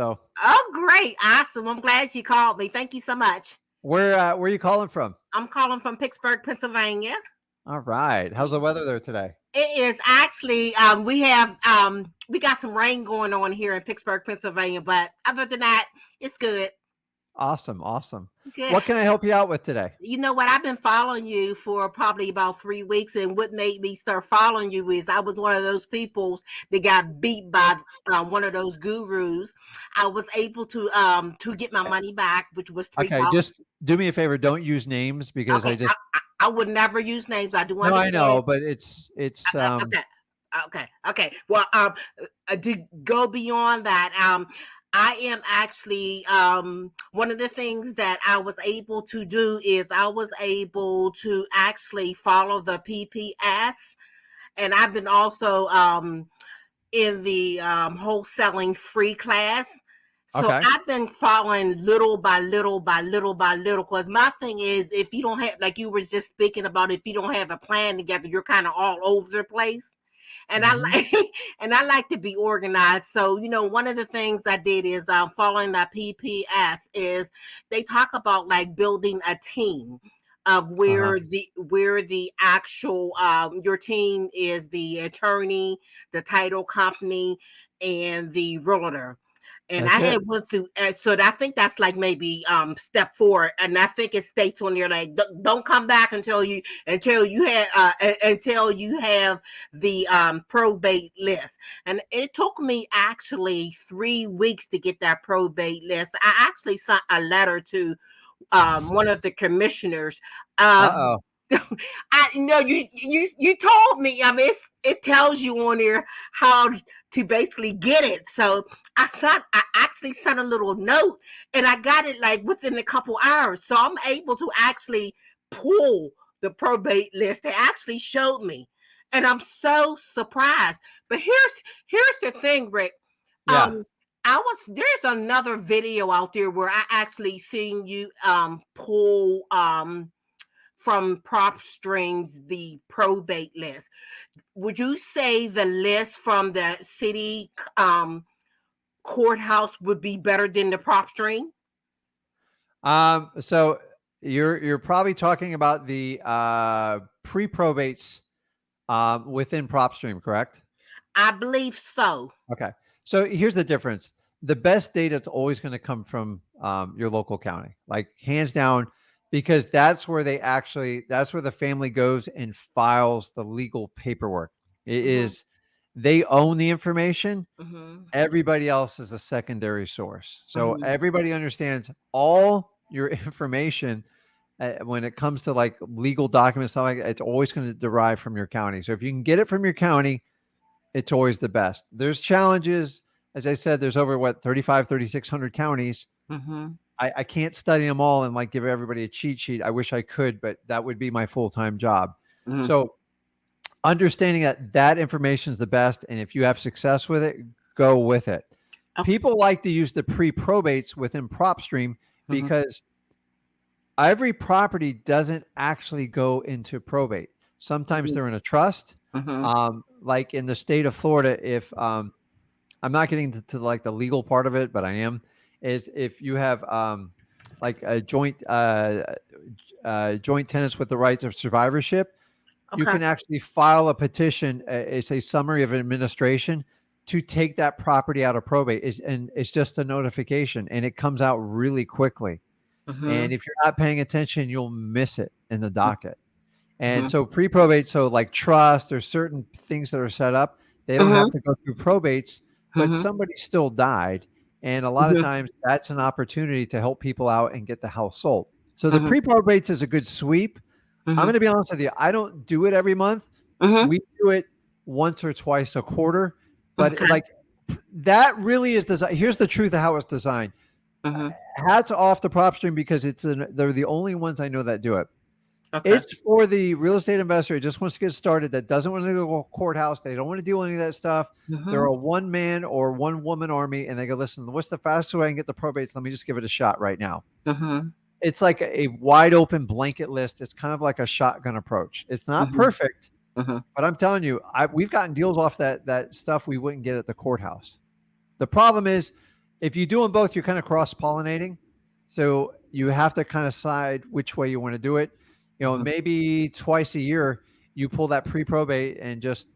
So Oh, great. Awesome. I'm glad you called me. Thank you so much. where are you calling from? I'm calling from Pittsburgh, Pennsylvania. All right. How's the weather there today? It is actually we got some rain going on here in Pittsburgh, Pennsylvania, but other than that, it's good. Awesome. Awesome. Good. What can I help you out with today? You know what? I've been following you for probably about 3 weeks, and what made me start following you is I was one of those people that got beat by one of those gurus. I was able to get my money back, which was three Okay, thousand. just do me a favor. Don't use names because Okay, I just I would never use names. I do no, I understand. know, but it's Okay, okay. Well, to go beyond that, I am actually one of the things that I was able to do is I was able to actually follow the PPS, and I've been also in the wholesaling free class. So okay. I've been following little by little by little by little. Because my thing is, if you don't have, like you were just speaking about, if you don't have a plan together, you're kind of all over the place. And I Hmm. like, and I like to be organized. So one of the things I did is following that PPS is they talk about like building a team of Uh-huh. where the actual your team is the attorney, the title company, and the realtor. And That's I it. had went through, so I think that's like maybe step 4, and I think it states on there like don't come back until you have the probate list. And it took me actually 3 weeks to get that probate list. I actually sent a letter to one of the commissioners of Uh-oh. I know you told me. I mean, it tells you on there how to basically get it. So I actually sent a little note, and I got it like within a couple hours. So I'm able to actually pull the probate list. They actually showed me, and I'm so surprised. But here's the thing, Rick. Yeah. There's another video out there where I actually seen you pull from prop streams the probate list. Would you say the list from the city courthouse would be better than the prop stream? So you're probably talking about the pre-probates within PropStream, correct? I believe so. Okay. So here's the difference. The best data is always going to come from your local county, like hands down, because that's where the family goes and files the legal paperwork. It Hmm. is, they own the information. Hmm. Everybody else is a secondary source. So Hmm. everybody understands all your information when it comes to like legal documents, stuff like that, it's always going to derive from your county. So if you can get it from your county, it's always the best. There's challenges. As I said, there's over what, 3,600 counties. Hmm. I can't study them all and like give everybody a cheat sheet. I wish I could, but that would be my full-time job. Hmm. So understanding that information is the best. And if you have success with it, go with it. Okay. People like to use the pre-probates within PropStream Hmm. because every property doesn't actually go into probate. Sometimes they're in a trust. Hmm. Like in the state of Florida, if I'm not getting to like the legal part of it, but I am, is if you have like a joint tenants with the rights of survivorship, you Okay. can actually file a petition. It's a summary of administration to take that property out of probate. And it's just a notification, and it comes out really quickly. Hmm. And if you're not paying attention, you'll miss it in the docket. And Hmm. so pre-probate, so like trust, there's certain things that are set up. They don't have Hmm. to go through probates, but Hmm. somebody still died. And a lot of Hmm. times that's an opportunity to help people out and get the house sold. So the Hmm. pre-probates is a good sweep. I'm Hmm. going to be honest with you. I don't do it every month. Hmm. We do it once or twice a quarter, but Okay. like that really is designed. Here's the truth of how it's designed. Hmm. Hats off to PropStream because they're the only ones I know that do it. Okay. It's for the real estate investor who just wants to get started, that doesn't want to go to a courthouse. They don't want to do any of that stuff. They're Hmm. a one man or one woman army, and they go, listen, what's the fastest way I can get the probates? Let me just give it a shot right now. Hmm. It's like a wide open blanket list. It's kind of like a shotgun approach. It's not Hmm. perfect, Hmm. but I'm telling you, we've gotten deals off that stuff we wouldn't get at the courthouse. The problem is if you do them both, you're kind of cross pollinating. So you have to kind of decide which way you want to do it. Mhm. Maybe twice a year you pull that pre probate and just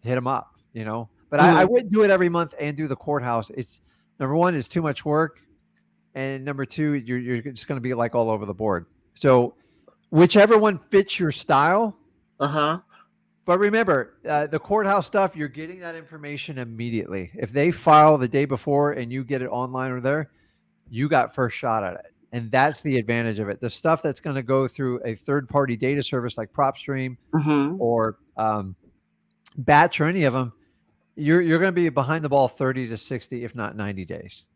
hit them up. But I Mhm. wouldn't do it every month and do the courthouse. It's number one, it's too much work, and number two, you're just going to be like all over the board. So whichever one fits your style. Uh-huh. But remember, the courthouse stuff, you're getting that information immediately. If they file the day before and you get it online or there, you got first shot at it. And that's the advantage of it. The stuff that's going to go through a third party data service like PropStream Mhm. or Batch or any of them, you're going to be behind the ball 30 to 60, if not 90 days.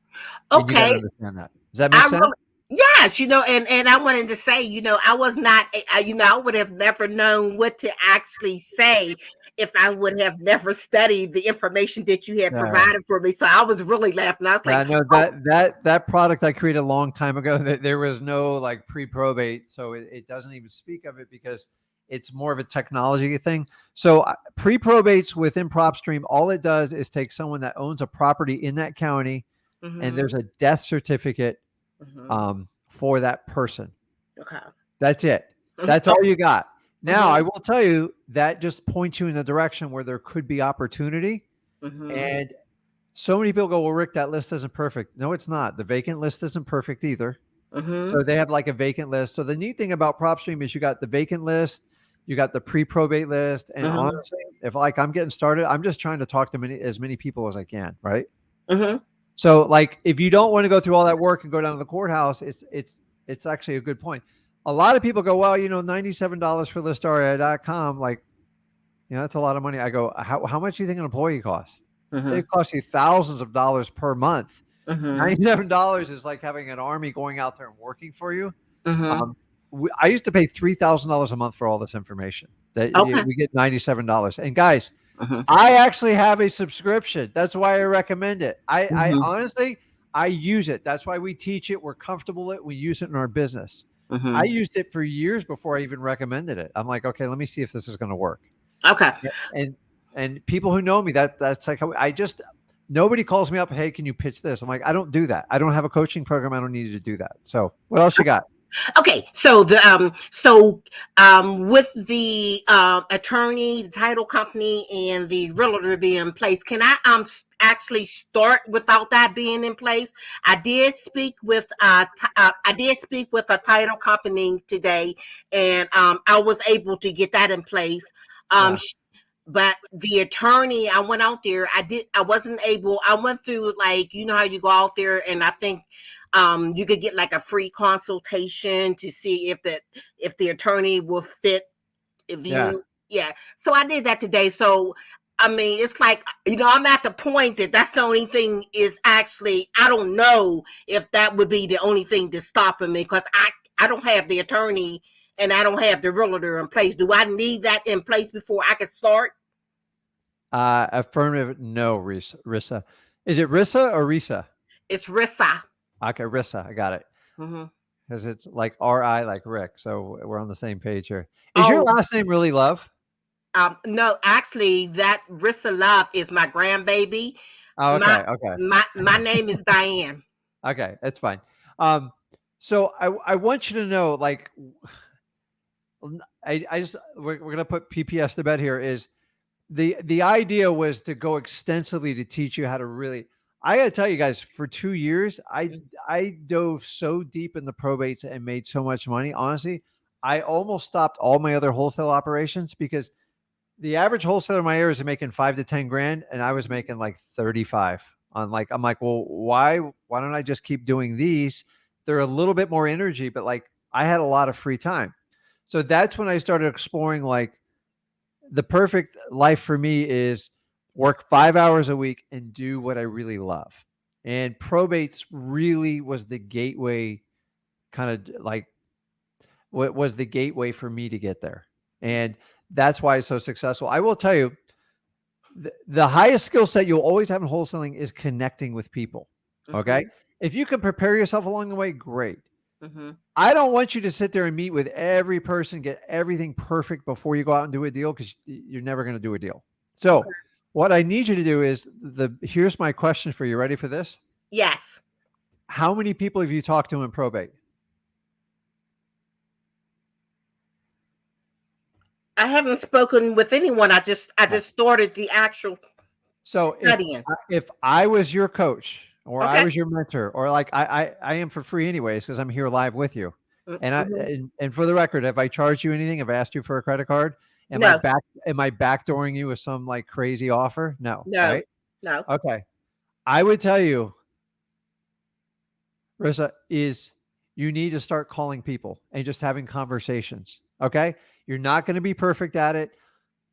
And you got to Okay. understand that. Does that make I sense? really, yes, and I wanted to say, I was not, I would have never known what to actually say if I would have never studied the information that you had Yeah. provided for me. So I was really laughing. I was Yeah, like, no, oh, that product I created a long time ago. That there was no like pre-probate, so it doesn't even speak of it because it's more of a technology thing. So pre-probates within PropStream, all it does is take someone that owns a property in that county, and mm-hmm, there's a death certificate mm-hmm, for that person. okay, That's it. mm-hmm, That's all you got. Now, mm-hmm, I will tell you that just points you in the direction where there could be opportunity. mm-hmm, And so many people go, well, Rick, that list isn't perfect. No, it's not. The vacant list isn't perfect either. mm-hmm, So they have like a vacant list. So the neat thing about PropStream is you got the vacant list, you got the pre-probate list. And mm-hmm, honestly, if like I'm getting started, I'm just trying to talk to as many people as I can. Right. mm-hmm, So like if you don't want to go through all that work and go down to the courthouse, it's actually a good point. A lot of people go, well, $97 for listaria.com. Like, that's a lot of money. I go, how much do you think an employee costs? mm-hmm, It costs you thousands of dollars per month. mm-hmm, $97 is like having an army going out there and working for you. mm-hmm. Um, I used to pay $3,000 a month for all this information. That Okay. we get $97. And guys, Mm-hmm, I actually have a subscription. That's why I recommend it. I mm-hmm, honestly, I use it. That's why we teach it. We're comfortable with it. We use it in our business. I mm-hmm. used it for years before I even recommended it. I'm like, okay, let me see if this is going to work. Okay. And people who know me, that's like how I just nobody calls me up. Hey, can you pitch this? I'm like, I don't do that. I don't have a coaching program. I don't need you to do that. So what else you got? Okay, so with the attorney, the title company, and the realtor being in place, can I actually start without that being in place? I did speak with I did speak with a title company today, and I was able to get that in place. Um, Yeah. sh- but the attorney, I went out there. I wasn't able. I went through, like, how you go out there, and I think you could get like a free consultation to see if the attorney will fit, if Yeah. you, yeah. So I did that today. So I mean, it's like, I'm at the point that that's the only thing is actually, I don't know if that would be the only thing that's stopping me, because I don't have the attorney and I don't have the realtor in place. Do I need that in place before I can start? Affirmative. No, Rissa. Is it Rissa or Risa? It's Rissa. Okay, Rissa. I got it. Hmm. Because it's like R.I. like Rick. So we're on the same page here. Is your Oh, last name really Love? no, actually, that Rissa Love is my grandbaby. Oh, My okay. Okay. my name is Diane. Okay. That's fine. Um, so I want you to know, like, I just we're gonna put PPS to bed here. Is the idea was to go extensively to teach you how to really. I gotta tell you guys, for 2 years, I dove so deep in the probates and made so much money. Honestly, I almost stopped all my other wholesale operations because the average wholesaler in my area is making 5 to 10 grand, and I was making like 35 on like, I'm like, well, why don't I just keep doing these? They're a little bit more energy, but like I had a lot of free time. So that's when I started exploring like the perfect life for me is work 5 hours a week and do what I really love. And probates really was the gateway, kind of like what was the gateway for me to get there. And that's why it's so successful. I will tell you, the highest skill set you'll always have in wholesaling is connecting with people. Okay. Mm-hmm, If you can prepare yourself along the way, great. mm-hmm. I don't want you to sit there and meet with every person, get everything perfect before you go out and do a deal, because you're never going to do a deal. So, Okay. what I need you to do is here's my question for you. Ready for this? Yes. How many people have you talked to in probate? I haven't spoken with anyone. I Okay. just started the actual So studying. if I was your coach or I Okay. was your mentor or like I am for free anyways because I'm here live with you, and Mm-hmm. and for the record, have I charged you anything? Have I asked you for a credit card? No, Am I backdooring you with some like crazy offer? No, no, right? no. Okay. I would tell you, Rissa, is you need to start calling people and just having conversations. Okay. You're not going to be perfect at it.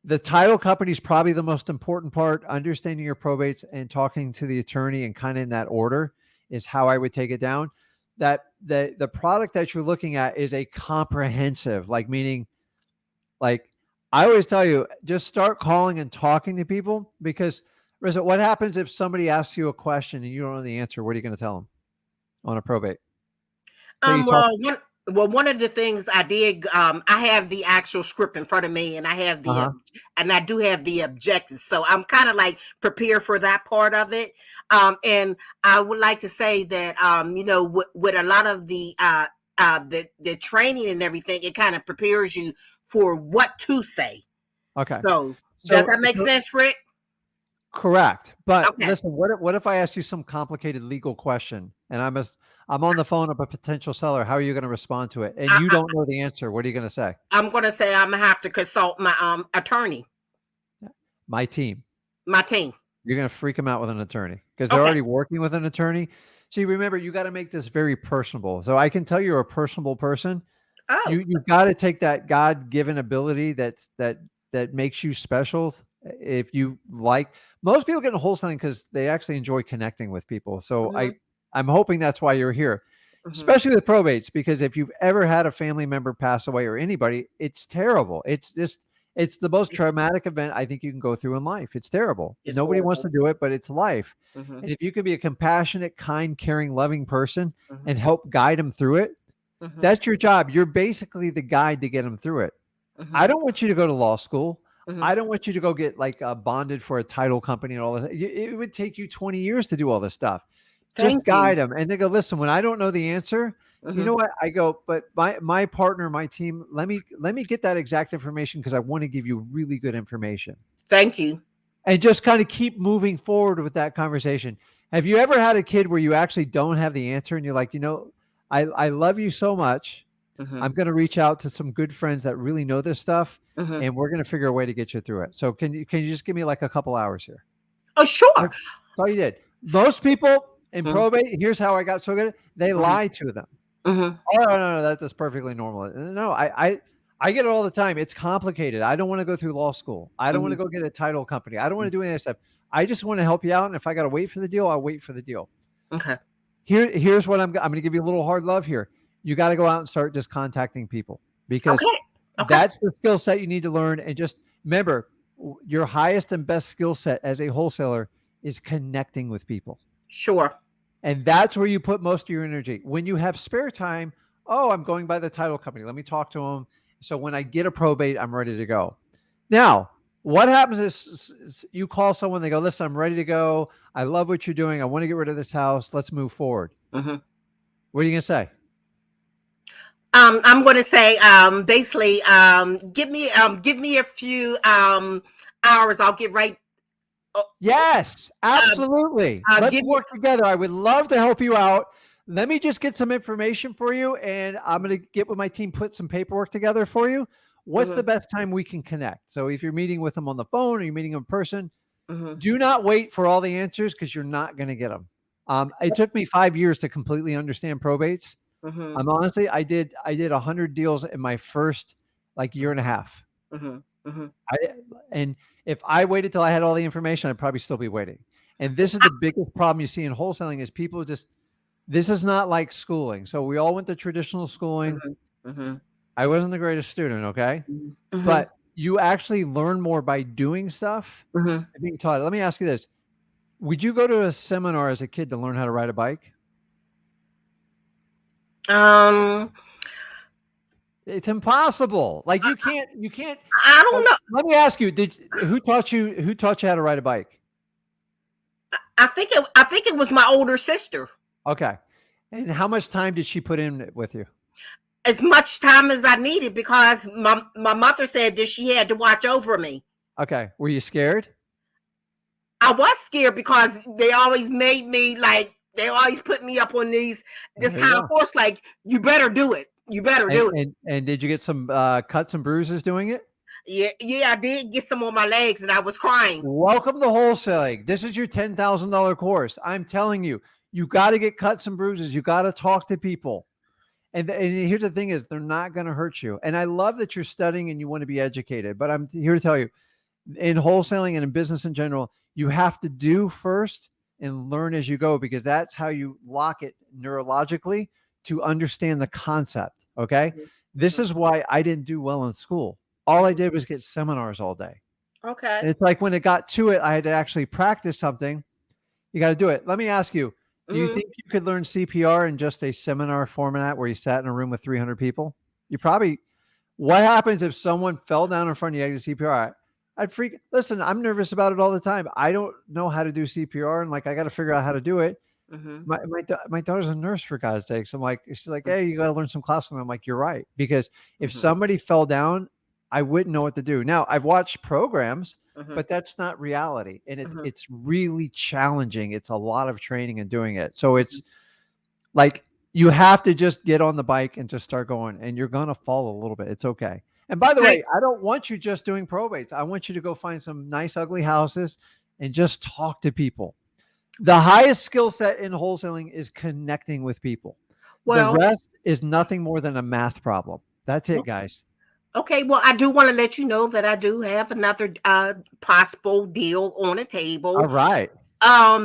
The title company is probably the most important part. Understanding your probates and talking to the attorney and kind of in that order is how I would take it down. That the product that you're looking at is a comprehensive, like meaning like I always tell you, just start calling and talking to people because Rissa, what happens if somebody asks you a question and you don't know the answer? What are you going to tell them on a probate? Say you talk. One of the things I did, I have the actual script in front of me, and I have Uh huh. and I do have the objectives, so I'm kind of like prepared for that part of it. And I would like to say that, with a lot of the training and everything, it kind of prepares you for what to say. Okay. So does So, that make so sense, Rick? correct. But Okay. listen, what if I ask you some complicated legal question and I'm on the phone of a potential seller? How are you going to respond to it? And I, you I, don't know the answer. What are you going to say? I'm gonna say I'm gonna have to consult my attorney, My team. my team. You're going to freak them out with an attorney because they're Okay. already working with an attorney. See, remember, you got to make this very personable. So I can tell you're a personable person. Oh. You've got to take that God-given ability that makes you special. If you like, most people get in wholesaling because they actually enjoy connecting with people. So Hmm. I'm hoping that's why you're here, Hmm. especially with probates, because if you've ever had a family member pass away or anybody, it's terrible. It's the most It's traumatic event I think you can go through in life. It's terrible. it's Nobody wants horrible. to do it, but it's life. Hmm. And if you can be a compassionate, kind, caring, loving person Hmm. and help guide them through it, Hmm. that's your job. You're basically the guide to get them through it. I Hmm. don't want you to go to law school. Hmm. I don't want you to go get like bonded for a title company and all this. It would take you 20 years to do all this stuff. Just Thank you. guide them. And they go, listen, when I don't know the answer, you Hmm. know what? I go, but my partner, my team, let me get that exact information because I want to give you really good information. Thank you. And just kind of keep moving forward with that conversation. Have you ever had a kid where you actually don't have the answer and you're like, I love you so much. Hmm. I'm going to reach out to some good friends that really know this stuff, Hmm. and we're going to figure a way to get you through it. So can you just give me like a couple hours here? Oh, That's sure. all you did. Most people in Hmm. probate, here's how I got so good. They Hmm. lie to them. Hmm. Oh no, that's perfectly normal. No, I get it all the time. It's complicated. I don't want to go through law school. I don't want to Hmm. go get a title company. I don't want to do any of that stuff. I just want to help you out. And if I got to wait for the deal, I'll wait for the deal. Okay. Here's what I'm going to give you a little hard love here. You got to go out and start just contacting people because Okay. Okay. that's the skill set you need to learn. And just remember, your highest and best skill set as a wholesaler is connecting with people. Sure. And that's where you put most of your energy. When you have spare time, oh, I'm going by the title company. Let me talk to them. So when I get a probate, I'm ready to go. Now, what happens is you call someone, they go, listen, I'm ready to go. I love what you're doing. I want to get rid of this house. Let's move forward. Hmm. What are you going to say? I'm going to say, basically, give me a few hours. I'll get right. Uh, Yes, um, absolutely. Let's give me. work together. I would love to help you out. Let me just get some information for you, and I'm going to get with my team, put some paperwork together for you. What's the Hmm. best time we can connect? So if you're meeting with them on the phone or you're meeting them in person, Hmm. do not wait for all the answers because you're not going to get them. It took me 5 years to completely understand probates. Hmm. I'm honestly, I did 100 deals in my first like year and a half. Hmm. Hmm. I and if I waited till I had all the information, I'd probably still be waiting. And this is the biggest problem you see in wholesaling is people just this is not like schooling. So we all went to traditional schooling. Hmm. Hmm. I wasn't the greatest student, okay? Hmm. But you actually learn more by doing stuff Hmm. and being taught. Let me ask you this. Would you go to a seminar as a kid to learn how to ride a bike? Um, It's impossible. Like you can't I don't like know. let me ask you, did who taught you how to ride a bike? I think it was my older sister. Okay. And how much time did she put in with you? As much time as I needed because my mother said that she had to watch over me. Okay. Were you scared? I was scared because they always made me like they always put me up on this There you high go. horse like you better do it. You better do it. And did you get some cuts and bruises doing it? Yeah, yeah, I did get some on my legs and I was crying. Welcome to wholesaling. This is your $10,000 course. I'm telling you, you got to get cuts and bruises. You got to talk to people. And here's the thing is they're not going to hurt you. And I love that you're studying and you want to be educated, but I'm here to tell you in wholesaling and in business in general, you have to do first and learn as you go because that's how you lock it neurologically to understand the concept. Okay. Mhm, This mhm, is why I didn't do well in school. All I mhm. did was get seminars all day. Okay. And it's like when it got to it, I had to actually practice something. You got to do it. Let me ask you, do you Hmm. think you could learn CPR in just a seminar format where you sat in a room with 300 people? You probably, what happens if someone fell down in front of you and CPR? I'd freak. Listen, I'm nervous about it all the time. I don't know how to do CPR and like I got to figure out how to do it. Hmm. My daughter's a nurse for God's sakes. I'm like, she's like, hey, you got to learn some classical. I'm like, you're right because if Hmm. somebody fell down, I wouldn't know what to do. Now I've watched programs, Hmm. but that's not reality, and Hmm. it's really challenging. It's a lot of training and doing it. So it's like you have to just get on the bike and just start going, and you're gonna fall a little bit. It's okay. And by the Okay. way, I don't want you just doing probates. I want you to go find some nice, ugly houses and just talk to people. The highest skill set in wholesaling is connecting with people. The Well, rest is nothing more than a math problem. That's it, guys. okay. Well, I do want to let you know that I do have another possible deal on the All table. right.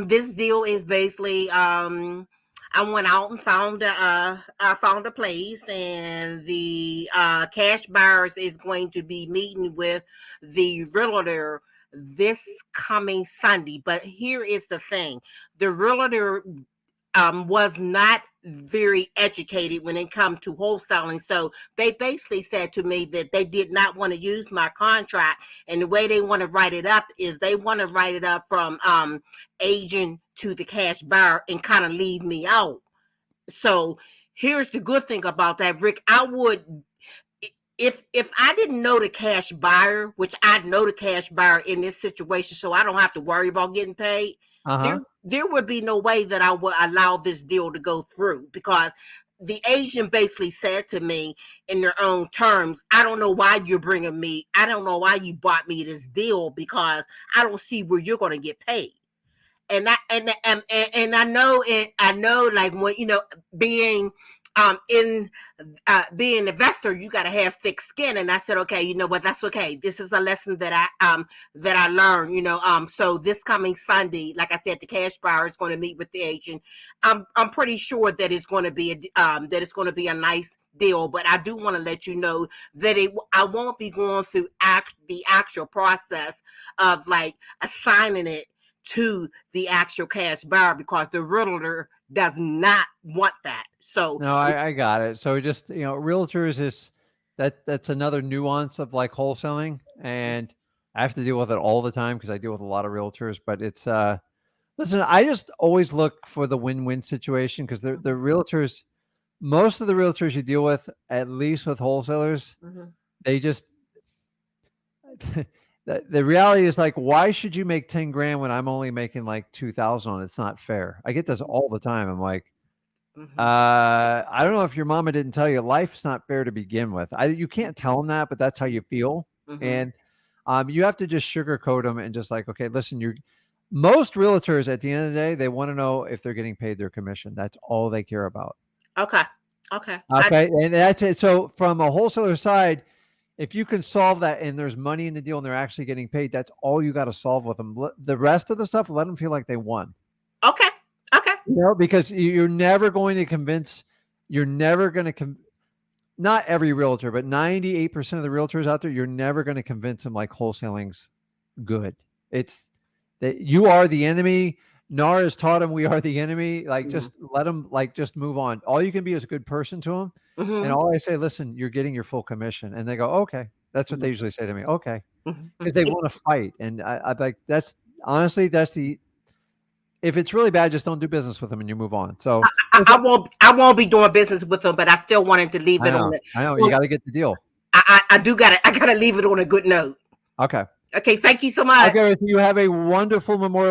This deal is basically I went out and I found a place and the cash buyers is going to be meeting with the realtor this coming Sunday. But here is the thing. The realtor was not very educated when it comes to wholesaling. So they basically said to me that they did not want to use my contract. And the way they want to write it up is they want to write it up from agent to the cash buyer and kind of leave me out. So here's the good thing about that, Rick. I would if I didn't know the cash buyer, which I know the cash buyer in this situation, so I don't have to worry about getting paid, there Uh-huh. there would be no way that I would allow this deal to go through because the agent basically said to me in their own terms, I don't know why you're bringing me, I don't know why you bought me this deal because I don't see where you're going to get paid. And I know it. I know, like when being in being an investor, you got to have thick skin. And I said, okay, you know what? That's okay. This is a lesson that I learned. So this coming Sunday, like I said, the cash buyer is going to meet with the agent. I'm pretty sure that it's going to be that it's going to be a nice deal, but I do want to let you know that I won't be going through the actual process of like assigning it to the actual cash buyer because the realtor does not want that. So, No, I got it. So just, realtors is that's another nuance of like wholesaling. And I have to deal with it all the time because I deal with a lot of realtors, but it's listen, I just always look for the win-win situation because the realtors, most of the realtors you deal with, at least with wholesalers, mhm, they just the reality is like, why should you make 10 grand when I'm only making like 2,000 on it? It's not fair. I get this mhm, all the time. I'm like, mhm, I don't know if your mama didn't tell you life's not fair to begin with. You can't tell them that, but that's how you feel. mhm. And you have to just sugarcoat them and just like, okay, listen, you're most realtors at the end of the day, they want to know if they're getting paid their commission. That's all they care about. Okay. Okay. Okay. And that's it. So from a wholesaler side, if you can solve that and there's money in the deal and they're actually getting paid, that's all you got to solve with them. The rest of the stuff, let them feel like they won. Okay. Okay. Because you're never going to convince, you're never going to, not every realtor, but 98% of the realtors out there, you're never going to convince them like wholesaling's good. It's that you are the enemy. NAR has taught them we are the enemy. Like, Mhm, just let them, like, just move on. All you can be is a good person to them. And mhm, all I say, listen, you're getting your full commission. And they go, okay. That's what they mhm, usually say to me. Okay. mhm, Because mhm. they want to fight. And I like, that's honestly, that's the, If it's really bad, just don't do business with them and you move on. So I won't be doing business with them, but I still wanted to leave it on the. I know you got to get the deal. I do I gotta leave it on a good note. Okay. Okay, thank you so much. Okay, you have a wonderful Memorial